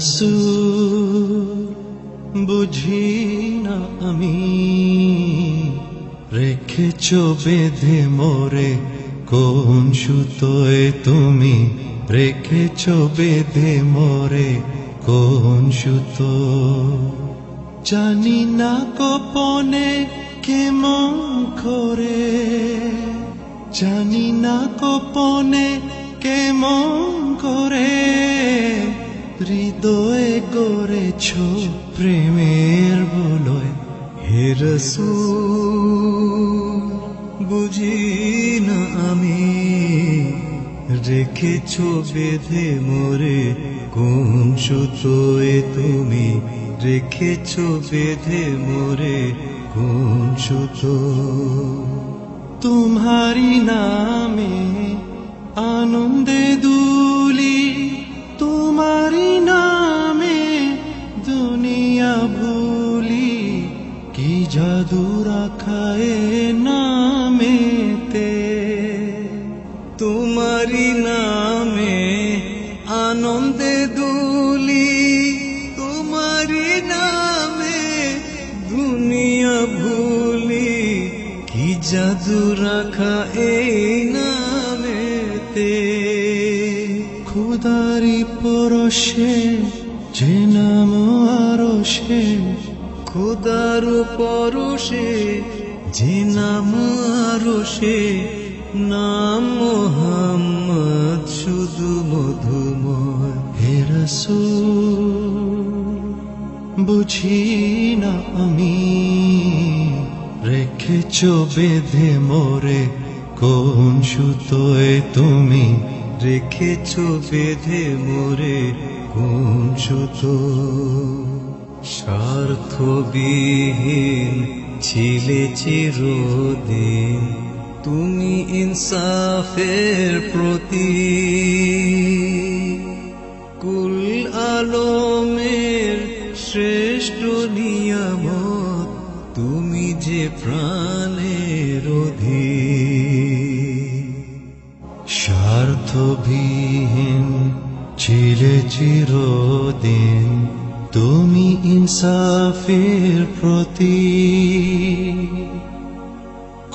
রাসূল বুঝি না আমি, রেখেছ বেঁধে মোরে কোন সুতোয় তুমি, রেখেছ বেঁধে মোরে কোন সুতো। জানি না গোপনে কেমন করে, জানি না গোপনে কেমন করে হৃদয়ে করেছ প্রেমের বলয়। হে রাসূল বুঝি না আমি, রেখেছ বেঁধে মোরে কোন সুতোয় তুমি, রেখেছ বেঁধে মোরে কোন সুতো। তোমারি নামে আনন্দে দুলি, তোমারি নামে দুনিয়া ভুলি, কি জাদু রাখা এ নামেতে। তোমারি নামে আনন্দে দুলি, তোমারি নামে দুনিয়া ভুলি, কি জাদু রাখা এই নামেতে। খুদারি পরশে যে নাম আরশে, খুদার পরশে যে নাম আরশে, নাম মুহাম্মদ শুধু মধুময়। হে রাসূল বুঝি না আমি, রেখেছ বেঁধে মোরে কোন সুতোয় তুমি, রেখেছ বেঁধে মোরে কোন সুতো। স্বার্থবিহীন ছিলে চিরদিন তুমি ইনসাফের প্রতীক, কুল আলমের শ্রেষ্ঠ নিয়ামত তুমি যে প্রাণের অধীক। স্বার্থবিহীন ছিলে চিরদিন তুমি ইনসাফের প্রতীক,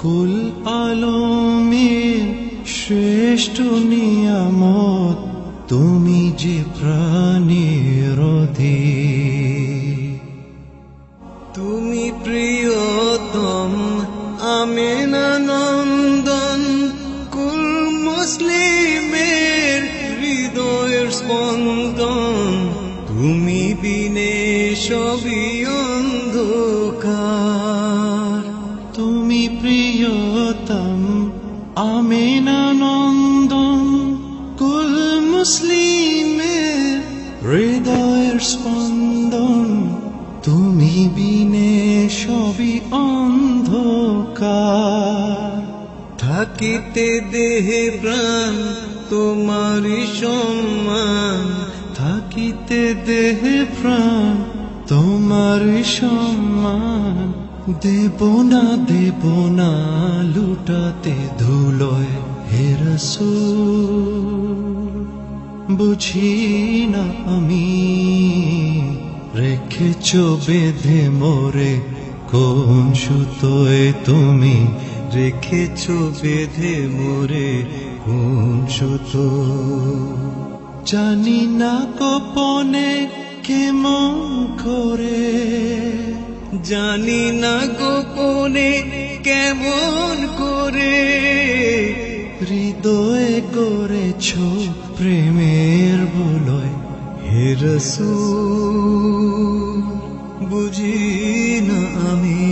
কুল আলমের শ্রেষ্ঠ নিয়ামত তুমি যে প্রাণের অধীক। তুমি প্রিয়তম আমেনা নন্দন, কুল মুসলিমের হৃদয়ের স্পন্দন, তুমি বিনে সবই অন্ধকার। তুমি প্রিয়তম আমেনা নন্দন, কুল মুসলিমের হৃদয়ের স্পন্দন, তুমি বিনে সবই অন্ধকার। থাকিতে দেহে প্রাণ তোমারি সম্মান, থাকিতে দেহে প্রাণ তোমারি সম্মান, দেব না লুটাতে ধুলোয়। হে রাসূল বুঝি না আমি, রেখেছ বেঁধে মোরে কোন সুতোয় তুমি, রেখেছ বেঁধে মোরে কোন সুতো। জানি না গোপনে কেমন করে, জানি না গোপনে কেমন করে হৃদয়ে করেছ প্রেমের বলয়। হে রাসূল বুঝি না আমি,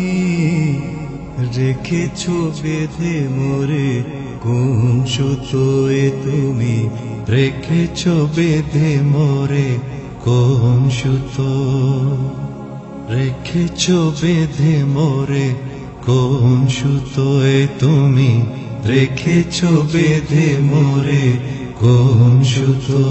রেখেছ বেঁধে মোরে কোন সুতোয় তুমি, রেখেছ বেঁধে মোরে কোন সুতো। রেখেছ বেঁধে মোরে কোন সুতোয় তুমি, রেখেছ বেঁধে মোরে কোন সুতো।